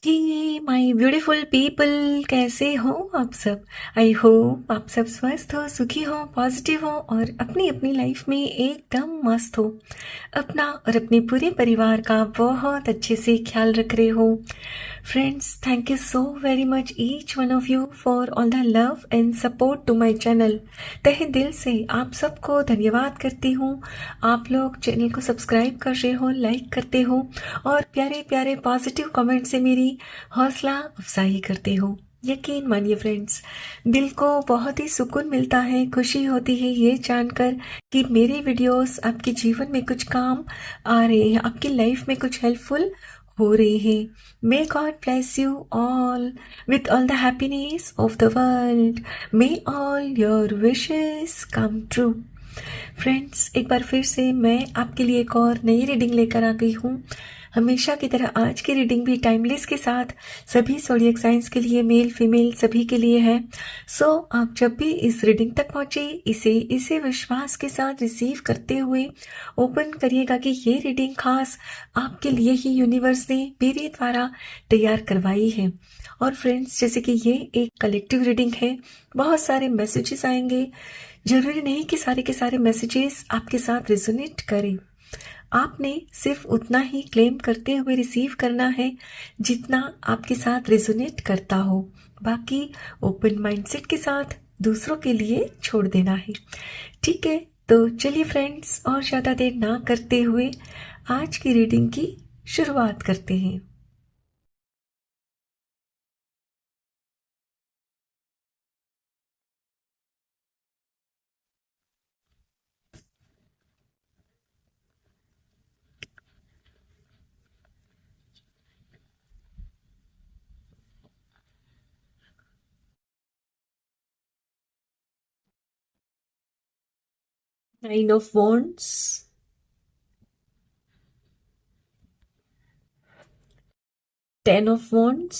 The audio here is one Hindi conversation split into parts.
कि माय ब्यूटीफुल पीपल, कैसे हो आप सब। आई होप आप सब स्वस्थ हो, सुखी हो, पॉजिटिव हो और अपनी अपनी लाइफ में एकदम मस्त हो। अपना और अपने पूरे परिवार का बहुत अच्छे से ख्याल रख रहे हो। Friends, thank you so very much each one of you for all the love and support to my channel. तहे दिल से आप सबको धन्यवाद करती हूँ। आप लोग चैनल को सब्सक्राइब कर रहे हो, लाइक करते हो और प्यारे प्यारे पॉजिटिव कमेंट से मेरी हौसला अफजाई करते हो। यकीन मानिए फ्रेंड्स, दिल को बहुत ही सुकून मिलता है, खुशी होती है ये जानकर कि मेरे वीडियोस आपके जीवन में कुछ काम आ रहे हैं, आपकी लाइफ में कुछ हेल्पफुल हो रहे हैं। May God bless you all with all the happiness of the world. May all your wishes come true. Friends, एक बार फिर से मैं आपके लिए एक और नई रीडिंग लेकर आ गई हूँ। हमेशा की तरह आज की रीडिंग भी टाइमलेस के साथ सभी ज़ोडिएक साइंस के लिए, मेल फीमेल सभी के लिए है। सो आप जब भी इस रीडिंग तक पहुँचे, इसे विश्वास के साथ रिसीव करते हुए ओपन करिएगा कि ये रीडिंग खास आपके लिए ही यूनिवर्स ने मेरे द्वारा तैयार करवाई है। और फ्रेंड्स, जैसे कि ये एक कलेक्टिव रीडिंग है, बहुत सारे मैसेजेस आएंगे। जरूरी नहीं कि सारे के सारे मैसेजेस आपके साथ रेजोनेट करें। आपने सिर्फ उतना ही क्लेम करते हुए रिसीव करना है जितना आपके साथ रेजोनेट करता हो। बाकी ओपन माइंडसेट के साथ दूसरों के लिए छोड़ देना है। ठीक है, तो चलिए फ्रेंड्स, और ज़्यादा देर ना करते हुए आज की रीडिंग की शुरुआत करते हैं। Nine of Wands, 10 of Wands,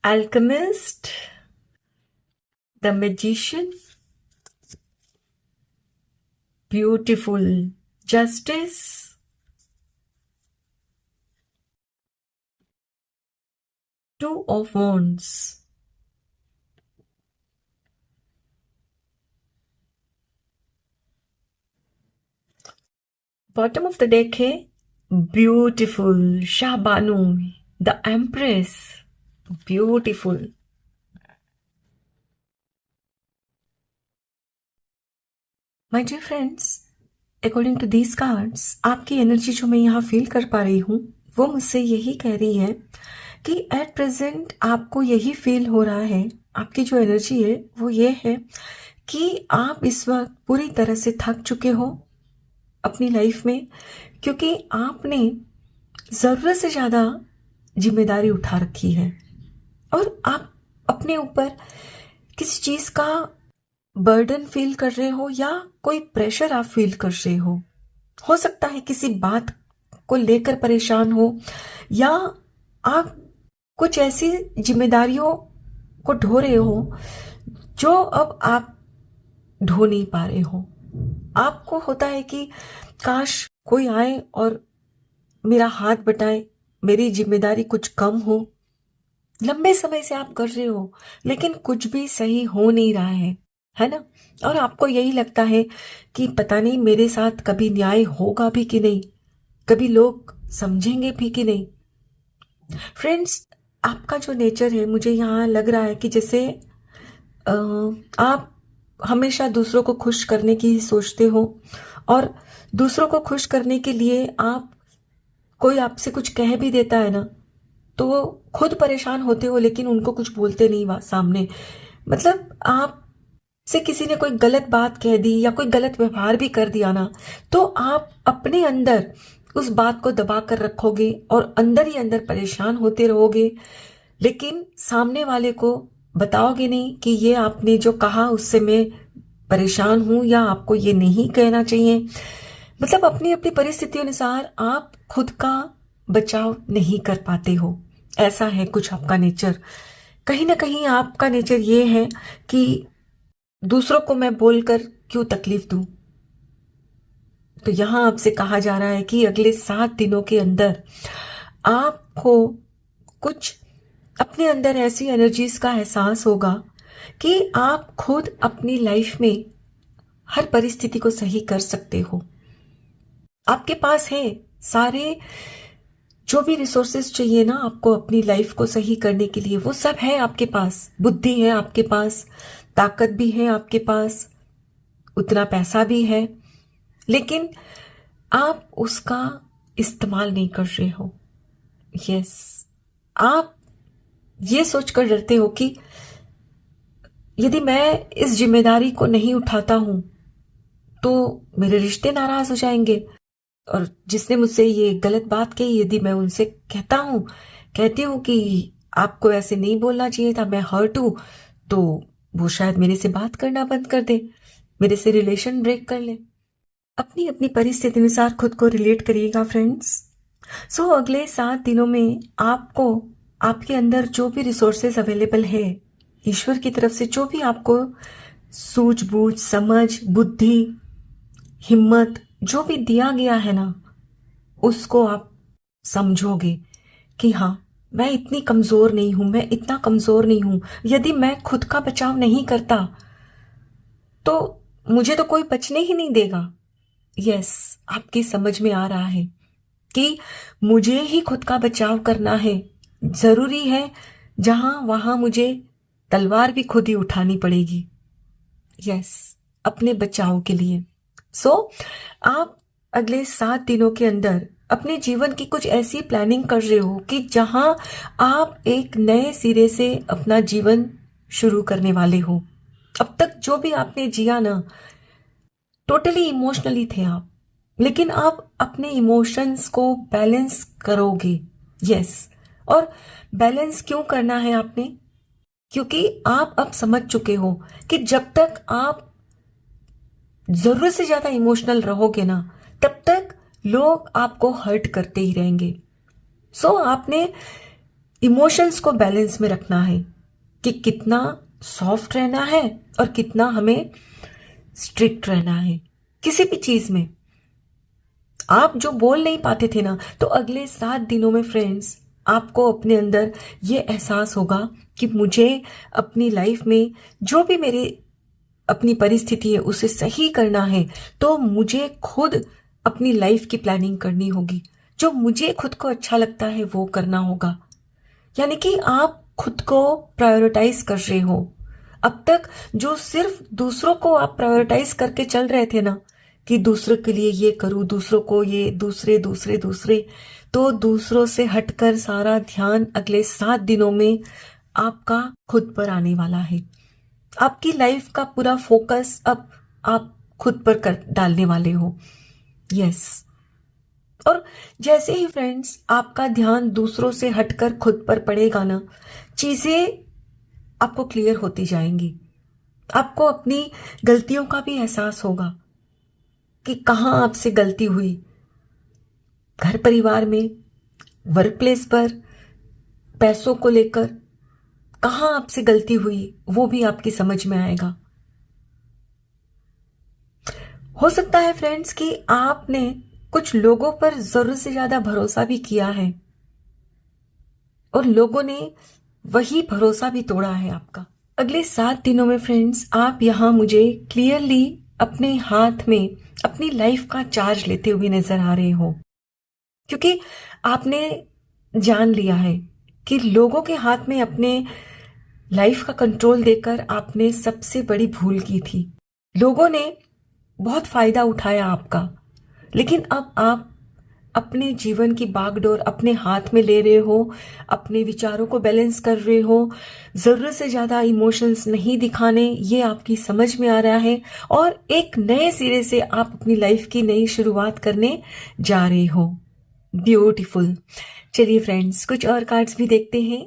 Alchemist, the Magician, Beautiful, Justice, Two of Wands, bottom of the deck है beautiful, Shahbanu, the empress, beautiful. My dear friends, according to these cards, आपकी एनर्जी जो मैं यहाँ फील कर पा रही हूँ वो मुझसे यही कह रही है कि एट प्रेजेंट आपको यही फील हो रहा है। आपकी जो एनर्जी है वो ये है कि आप इस वक्त पूरी तरह से थक चुके हो अपनी लाइफ में, क्योंकि आपने ज़रूरत से ज़्यादा जिम्मेदारी उठा रखी है और आप अपने ऊपर किसी चीज़ का बर्डन फील कर रहे हो या कोई प्रेशर आप फील कर रहे हो सकता है किसी बात को लेकर परेशान हो, या आप कुछ ऐसी जिम्मेदारियों को ढो रहे हो जो अब आप ढो नहीं पा रहे हो। आपको होता है कि काश कोई आए और मेरा हाथ बटाए, मेरी जिम्मेदारी कुछ कम हो। लंबे समय से आप कर रहे हो लेकिन कुछ भी सही हो नहीं रहा है ना। और आपको यही लगता है कि पता नहीं मेरे साथ कभी न्याय होगा भी कि नहीं, कभी लोग समझेंगे भी कि नहीं। फ्रेंड्स, आपका जो नेचर है, मुझे यहाँ लग रहा है कि जैसे आप हमेशा दूसरों को खुश करने की ही सोचते हो और दूसरों को खुश करने के लिए आप, कोई आपसे कुछ कह भी देता है ना तो वो खुद परेशान होते हो लेकिन उनको कुछ बोलते नहीं सामने। मतलब आप से किसी ने कोई गलत बात कह दी या कोई गलत व्यवहार भी कर दिया ना, तो आप अपने अंदर उस बात को दबा कर रखोगे और अंदर ही अंदर परेशान होते रहोगे, लेकिन सामने वाले को बताओगे नहीं कि ये आपने जो कहा उससे मैं परेशान हूं या आपको ये नहीं कहना चाहिए। मतलब अपनी अपनी परिस्थितियों अनुसार आप खुद का बचाव नहीं कर पाते हो। ऐसा है कुछ आपका नेचर। कहीं ना कहीं आपका नेचर ये है कि दूसरों को मैं बोलकर क्यों तकलीफ दूं, तो यहाँ आपसे कहा जा रहा है कि अगले 7 दिनों के अंदर आपको कुछ अपने अंदर ऐसी एनर्जीज का एहसास होगा कि आप खुद अपनी लाइफ में हर परिस्थिति को सही कर सकते हो। आपके पास है सारे जो भी रिसोर्सेस चाहिए ना आपको अपनी लाइफ को सही करने के लिए, वो सब है आपके पास। बुद्धि है आपके पास, ताकत भी है आपके पास, उतना पैसा भी है, लेकिन आप उसका इस्तेमाल नहीं कर रहे हो। यस, आप ये सोचकर डरते हो कि यदि मैं इस जिम्मेदारी को नहीं उठाता हूं तो मेरे रिश्ते नाराज हो जाएंगे, और जिसने मुझसे ये गलत बात कही यदि मैं उनसे कहती हूँ कि आपको ऐसे नहीं बोलना चाहिए था, मैं हर्ट हूं, तो वो शायद मेरे से बात करना बंद कर दे, मेरे से रिलेशन ब्रेक कर ले। अपनी अपनी परिस्थिति अनुसार खुद को रिलेट करिएगा फ्रेंड्स। सो अगले 7 दिनों में आपको आपके अंदर जो भी रिसोर्सेज अवेलेबल है, ईश्वर की तरफ से जो भी आपको सूझबूझ, समझ, बुद्धि, हिम्मत जो भी दिया गया है ना, उसको आप समझोगे कि हाँ, मैं इतनी कमजोर नहीं हूं, मैं इतना कमजोर नहीं हूं। यदि मैं खुद का बचाव नहीं करता तो मुझे तो कोई बचने ही नहीं देगा। यस, आपकी समझ में आ रहा है कि मुझे ही खुद का बचाव करना है। जरूरी है जहां वहां मुझे तलवार भी खुद ही उठानी पड़ेगी। यस, अपने बचाव के लिए। सो आप अगले 7 दिनों के अंदर अपने जीवन की कुछ ऐसी प्लानिंग कर रहे हो कि जहां आप एक नए सिरे से अपना जीवन शुरू करने वाले हो। अब तक जो भी आपने जिया ना, टोटली इमोशनली थे आप, लेकिन आप अपने इमोशंस को बैलेंस करोगे। यस, और बैलेंस क्यों करना है आपने? क्योंकि आप अब समझ चुके हो कि जब तक आप जरूरत से ज्यादा इमोशनल रहोगे ना, तब तक लोग आपको हर्ट करते ही रहेंगे। सो आपने इमोशंस को बैलेंस में रखना है कि कितना सॉफ्ट रहना है और कितना हमें स्ट्रिक्ट रहना है किसी भी चीज में। आप जो बोल नहीं पाते थे ना, तो अगले 7 दिनों में फ्रेंड्स आपको अपने अंदर ये एहसास होगा कि मुझे अपनी लाइफ में जो भी मेरे अपनी परिस्थिति है उसे सही करना है, तो मुझे खुद अपनी लाइफ की प्लानिंग करनी होगी। जो मुझे खुद को अच्छा लगता है वो करना होगा। यानी कि आप खुद को प्रायोरिटाइज कर रहे हो। अब तक जो सिर्फ दूसरों को आप प्रायोरिटाइज करके चल रहे थे ना, कि दूसरों के लिए ये करूं, दूसरों को ये, दूसरे दूसरे दूसरे, तो दूसरों से हटकर सारा ध्यान अगले 7 दिनों में आपका खुद पर आने वाला है। आपकी लाइफ का पूरा फोकस अब आप खुद पर कर डालने वाले हो। यस, और जैसे ही फ्रेंड्स आपका ध्यान दूसरों से हटकर खुद पर पड़ेगा ना, चीजें आपको क्लियर होती जाएंगी। आपको अपनी गलतियों का भी एहसास होगा कि कहाँ आपसे गलती हुई, घर परिवार में, वर्क प्लेस पर, पैसों को लेकर कहाँ आपसे गलती हुई, वो भी आपकी समझ में आएगा। हो सकता है फ्रेंड्स कि आपने कुछ लोगों पर जरूरत से ज्यादा भरोसा भी किया है और लोगों ने वही भरोसा भी तोड़ा है आपका। अगले 7 दिनों में फ्रेंड्स आप यहां मुझे क्लियरली अपने हाथ में अपनी लाइफ का चार्ज लेते हुए नजर आ रहे हो, क्योंकि आपने जान लिया है कि लोगों के हाथ में अपने लाइफ का कंट्रोल देकर आपने सबसे बड़ी भूल की थी। लोगों ने बहुत फायदा उठाया आपका, लेकिन अब आप अपने जीवन की बागडोर अपने हाथ में ले रहे हो, अपने विचारों को बैलेंस कर रहे हो, जरूरत से ज्यादा इमोशंस नहीं दिखाने, ये आपकी समझ में आ रहा है, और एक नए सिरे से आप अपनी लाइफ की नई शुरुआत करने जा रहे हो। ब्यूटीफुल। चलिए फ्रेंड्स, कुछ और कार्ड्स भी देखते हैं।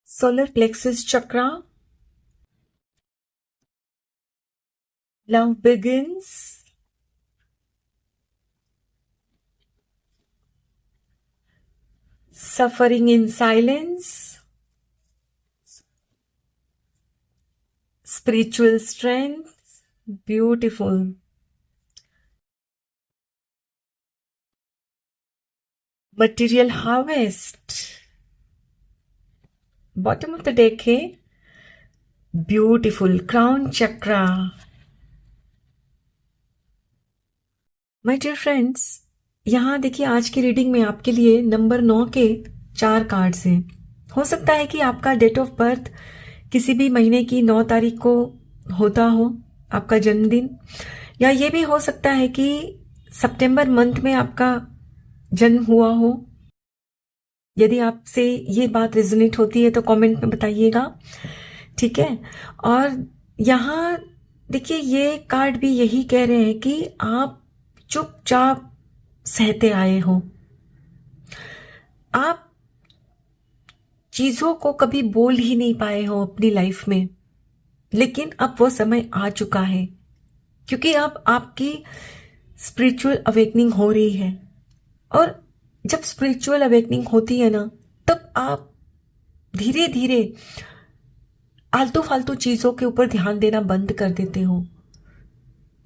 Solar plexus chakra, love begins, suffering in silence, spiritual strength, beautiful. Material harvest, bottom of the deck है beautiful crown chakra. My dear friends, यहाँ देखिए आज की रीडिंग में आपके लिए नंबर 9 के 4 कार्ड्स हैं। हो सकता है कि आपका डेट ऑफ बर्थ किसी भी महीने की 9 तारीख को होता हो, आपका जन्मदिन, या ये भी हो सकता है कि सितंबर मंथ में आपका जन्म हुआ हो। यदि आपसे ये बात रेजोनेट होती है तो कमेंट में बताइएगा, ठीक है। और यहाँ देखिए ये कार्ड भी यही कह रहे हैं कि आप चुपचाप सहते आए हो, आप चीजों को कभी बोल ही नहीं पाए हो अपनी लाइफ में, लेकिन अब वो समय आ चुका है क्योंकि अब आपकी स्पिरिचुअल अवेकनिंग हो रही है। और जब स्पिरिचुअल अवेकनिंग होती है ना, तब आप धीरे धीरे आलतू फालतू चीजों के ऊपर ध्यान देना बंद कर देते हो।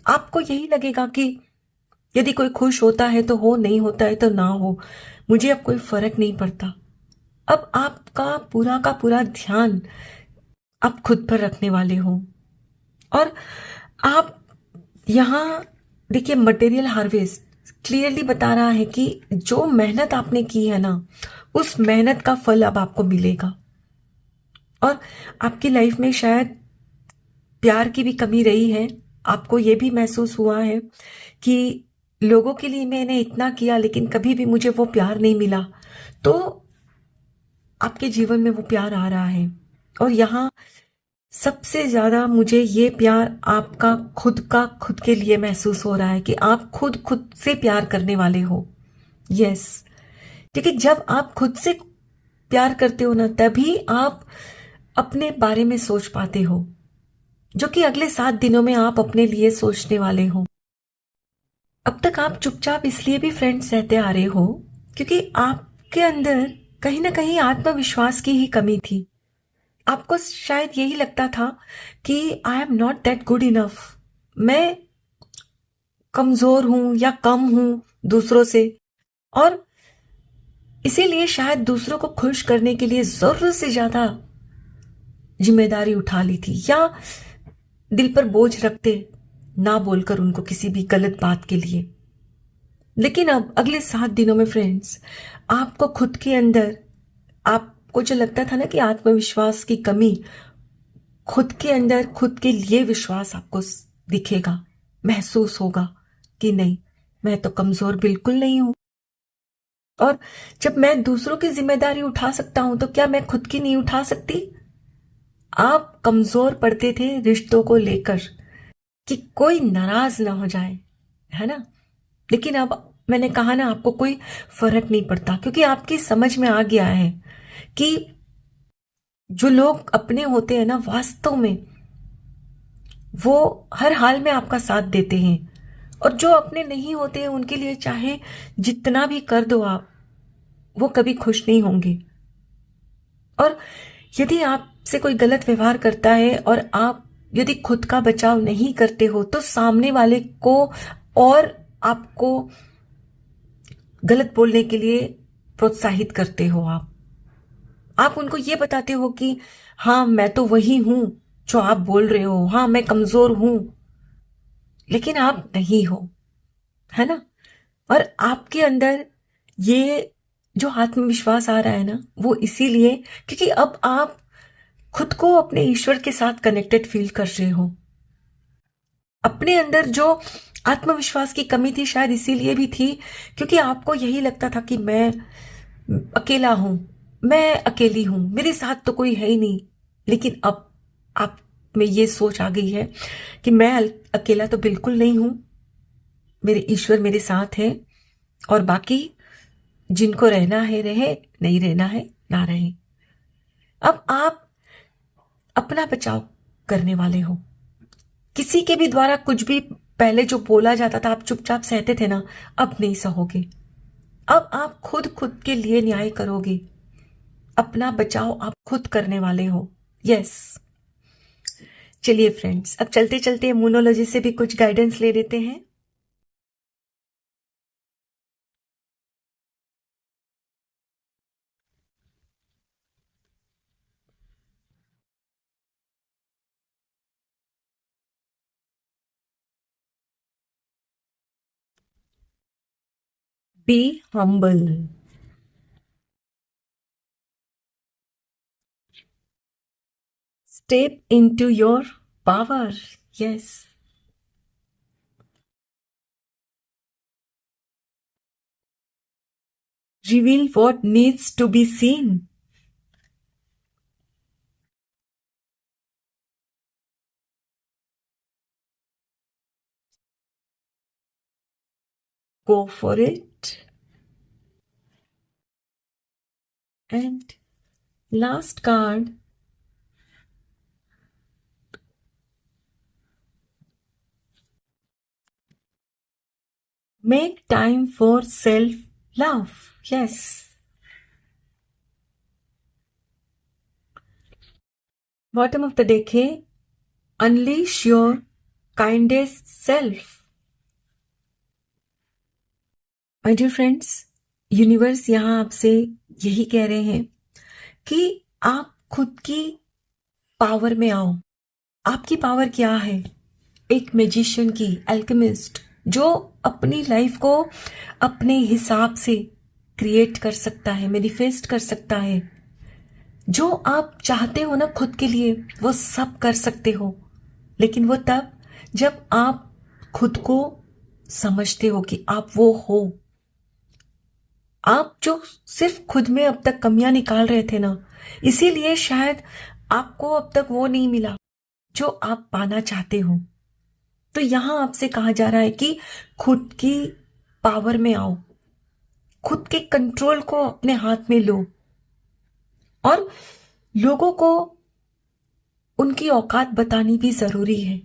आपको यही लगेगा कि यदि कोई खुश होता है तो हो, नहीं होता है तो ना हो, मुझे अब कोई फर्क नहीं पड़ता। अब आपका पूरा का पूरा ध्यान आप खुद पर रखने वाले हो। और आप यहाँ देखिए मटेरियल हार्वेस्ट क्लियरली बता रहा है कि जो मेहनत आपने की है ना, उस मेहनत का फल अब आपको मिलेगा। और आपकी लाइफ में शायद प्यार की भी कमी रही है, आपको ये भी महसूस हुआ है कि लोगों के लिए मैंने इतना किया लेकिन कभी भी मुझे वो प्यार नहीं मिला, तो आपके जीवन में वो प्यार आ रहा है। और यहाँ सबसे ज्यादा मुझे ये प्यार आपका खुद के लिए महसूस हो रहा है कि आप खुद से प्यार करने वाले हो। यस, क्योंकि जब आप खुद से प्यार करते हो ना, तभी आप अपने बारे में सोच पाते हो, जो कि अगले 7 दिनों में आप अपने लिए सोचने वाले हो। अब तक आप चुपचाप इसलिए भी फ्रेंड्स रहते आ रहे हो क्योंकि आपके अंदर कहीं ना कहीं आत्मविश्वास की ही कमी थी। आपको शायद यही लगता था कि I am not that good enough, मैं कमजोर हूं या कम हूं दूसरों से, और इसीलिए शायद दूसरों को खुश करने के लिए जरूरत से ज्यादा जिम्मेदारी उठा ली थी, या दिल पर बोझ रखते ना बोलकर उनको किसी भी गलत बात के लिए। लेकिन अब अगले 7 दिनों में फ्रेंड्स, आपको खुद के अंदर, आपको जो लगता था ना कि आत्मविश्वास की कमी, खुद के अंदर खुद के लिए विश्वास आपको दिखेगा, महसूस होगा कि नहीं, मैं तो कमजोर बिल्कुल नहीं हूं। और जब मैं दूसरों की जिम्मेदारी उठा सकता हूं तो क्या मैं खुद की नहीं उठा सकती? आप कमजोर पड़ते थे रिश्तों को लेकर कि कोई नाराज ना हो जाए, है ना। लेकिन अब मैंने कहा ना, आपको कोई फर्क नहीं पड़ता क्योंकि आपकी समझ में आ गया है कि जो लोग अपने होते हैं ना, वास्तव में वो हर हाल में आपका साथ देते हैं, और जो अपने नहीं होते हैं उनके लिए चाहे जितना भी कर दो आप, वो कभी खुश नहीं होंगे। और यदि आपसे कोई गलत व्यवहार करता है और आप यदि खुद का बचाव नहीं करते हो, तो सामने वाले को और आपको गलत बोलने के लिए प्रोत्साहित करते हो। आप उनको ये बताते हो कि हाँ मैं तो वही हूं जो आप बोल रहे हो, हाँ मैं कमजोर हूं, लेकिन आप नहीं हो, है ना। और आपके अंदर ये जो आत्मविश्वास आ रहा है ना, वो इसीलिए क्योंकि अब आप खुद को अपने ईश्वर के साथ कनेक्टेड फील कर रहे हो। अपने अंदर जो आत्मविश्वास की कमी थी शायद इसीलिए भी थी क्योंकि आपको यही लगता था कि मैं अकेला हूं, मैं अकेली हूं, मेरे साथ तो कोई है ही नहीं। लेकिन अब आप में ये सोच आ गई है कि मैं अकेला तो बिल्कुल नहीं हूं, मेरे ईश्वर मेरे साथ है, और बाकी जिनको रहना है रहे, नहीं रहना है ना रहे। अब आप अपना बचाव करने वाले हो। किसी के भी द्वारा कुछ भी पहले जो बोला जाता था आप चुपचाप सहते थे ना, अब नहीं सहोगे। अब आप खुद खुद के लिए न्याय करोगे, अपना बचाव आप खुद करने वाले हो। यस। चलिए फ्रेंड्स, अब चलते चलते इम्यूनोलॉजी से भी कुछ गाइडेंस ले लेते हैं। Be humble. Step into your power. Yes. Reveal what needs to be seen. Go for it. And last card. Make time for self-love. Yes. Bottom of the deck है unleash your kindest self. My dear friends, universe यहाँ आपसे यही कह रहे हैं कि आप खुद की पावर में आओ। आपकी पावर क्या है? एक मैजिशियन की, एल्केमिस्ट, जो अपनी लाइफ को अपने हिसाब से क्रिएट कर सकता है, मैनिफेस्ट कर सकता है। जो आप चाहते हो ना खुद के लिए, वो सब कर सकते हो, लेकिन वो तब जब आप खुद को समझते हो कि आप वो हो। आप जो सिर्फ खुद में अब तक कमियां निकाल रहे थे ना, इसीलिए शायद आपको अब तक वो नहीं मिला जो आप पाना चाहते हो। तो यहां आपसे कहा जा रहा है कि खुद की पावर में आओ, खुद के कंट्रोल को अपने हाथ में लो, और लोगों को उनकी औकात बतानी भी जरूरी है।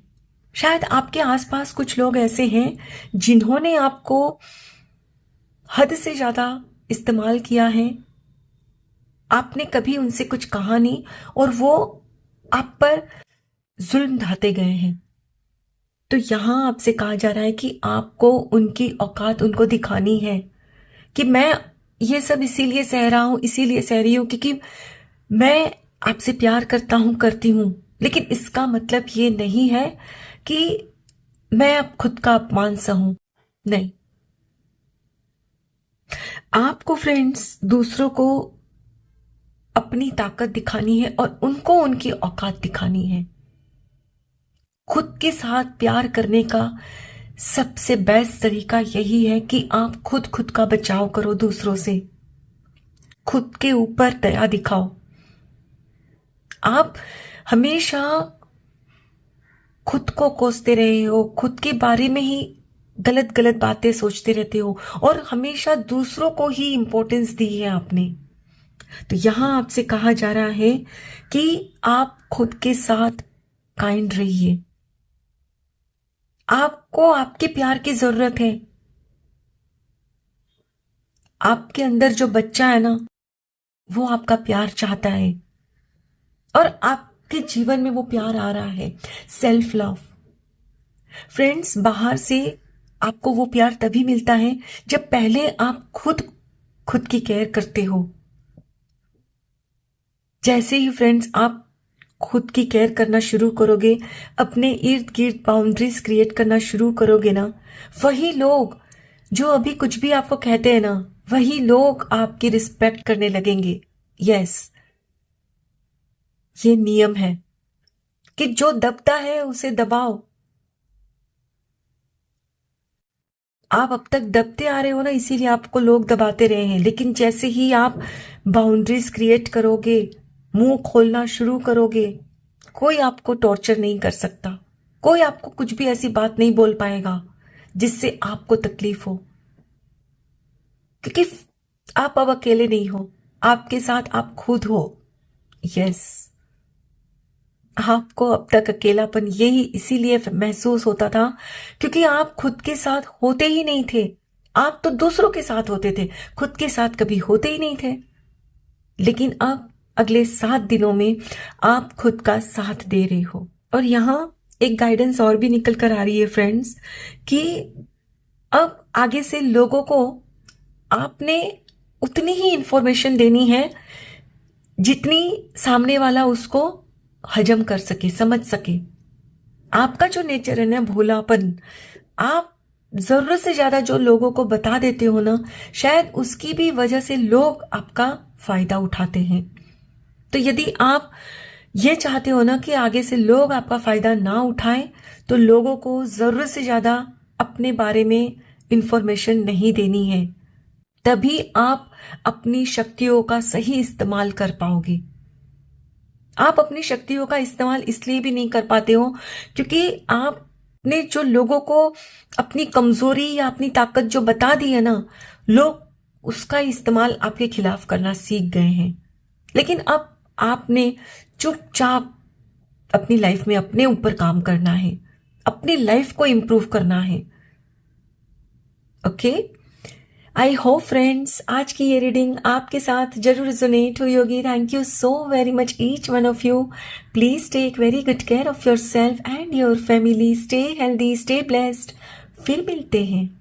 शायद आपके आसपास कुछ लोग ऐसे हैं जिन्होंने आपको हद से ज्यादा इस्तेमाल किया है, आपने कभी उनसे कुछ कहा नहीं और वो आप पर जुल्म ढाते गए हैं। तो यहां आपसे कहा जा रहा है कि आपको उनकी औकात उनको दिखानी है कि मैं ये सब इसीलिए सह रहा हूं, इसीलिए सह रही हूं क्योंकि मैं आपसे प्यार करता हूं, करती हूं, लेकिन इसका मतलब ये नहीं है कि मैं अब खुद का अपमान सहूं। नहीं, आपको फ्रेंड्स दूसरों को अपनी ताकत दिखानी है और उनको उनकी औकात दिखानी है। खुद के साथ प्यार करने का सबसे बेस्ट तरीका यही है कि आप खुद खुद का बचाव करो दूसरों से, खुद के ऊपर दया दिखाओ। आप हमेशा खुद को कोसते रहे हो, खुद के बारे में ही गलत गलत बातें सोचते रहते हो और हमेशा दूसरों को ही इंपॉर्टेंस दी है आपने। तो यहां आपसे कहा जा रहा है कि आप खुद के साथ काइंड रहिए। आपको आपके प्यार की जरूरत है। आपके अंदर जो बच्चा है ना, वो आपका प्यार चाहता है और आपके जीवन में वो प्यार आ रहा है। सेल्फ लव फ्रेंड्स, बाहर से आपको वो प्यार तभी मिलता है जब पहले आप खुद खुद की केयर करते हो। जैसे ही फ्रेंड्स आप खुद की केयर करना शुरू करोगे, अपने इर्द गिर्द बाउंड्रीज क्रिएट करना शुरू करोगे ना, वही लोग जो अभी कुछ भी आपको कहते हैं ना, वही लोग आपकी रिस्पेक्ट करने लगेंगे। यस, ये नियम है कि जो दबता है उसे दबाओ। आप अब तक दबते आ रहे हो ना, इसीलिए आपको लोग दबाते रहे हैं, लेकिन जैसे ही आप बाउंड्रीज क्रिएट करोगे, मुंह खोलना शुरू करोगे, कोई आपको टॉर्चर नहीं कर सकता, कोई आपको कुछ भी ऐसी बात नहीं बोल पाएगा जिससे आपको तकलीफ हो, क्योंकि आप अब अकेले नहीं हो, आपके साथ आप खुद हो। यस, आपको अब तक अकेलापन यही इसीलिए महसूस होता था क्योंकि आप खुद के साथ होते ही नहीं थे। आप तो दूसरों के साथ होते थे, खुद के साथ कभी होते ही नहीं थे। लेकिन अब अगले 7 दिनों में आप खुद का साथ दे रहे हो। और यहाँ एक गाइडेंस और भी निकल कर आ रही है फ्रेंड्स, कि अब आगे से लोगों को आपने उतनी ही इंफॉर्मेशन देनी है जितनी सामने वाला उसको हजम कर सके, समझ सके। आपका जो नेचर है ना, भोलापन, आप जरूरत से ज्यादा जो लोगों को बता देते हो ना, शायद उसकी भी वजह से लोग आपका फायदा उठाते हैं। तो यदि आप ये चाहते हो ना कि आगे से लोग आपका फायदा ना उठाएं, तो लोगों को जरूरत से ज्यादा अपने बारे में इंफॉर्मेशन नहीं देनी है। तभी आप अपनी शक्तियों का सही इस्तेमाल कर पाओगे। आप अपनी शक्तियों का इस्तेमाल इसलिए भी नहीं कर पाते हो क्योंकि आपने जो लोगों को अपनी कमजोरी या अपनी ताकत जो बता दी है ना, लोग उसका इस्तेमाल आपके खिलाफ करना सीख गए हैं। लेकिन अब आपने चुपचाप अपनी लाइफ में अपने ऊपर काम करना है, अपनी लाइफ को इंप्रूव करना है। ओके, आई होप फ्रेंड्स आज की ये रीडिंग आपके साथ जरूर रिजोनेट हुई होगी। Thank you so very much each one of you. Please take very good care of yourself and your family. Stay healthy, stay blessed. फिर मिलते हैं।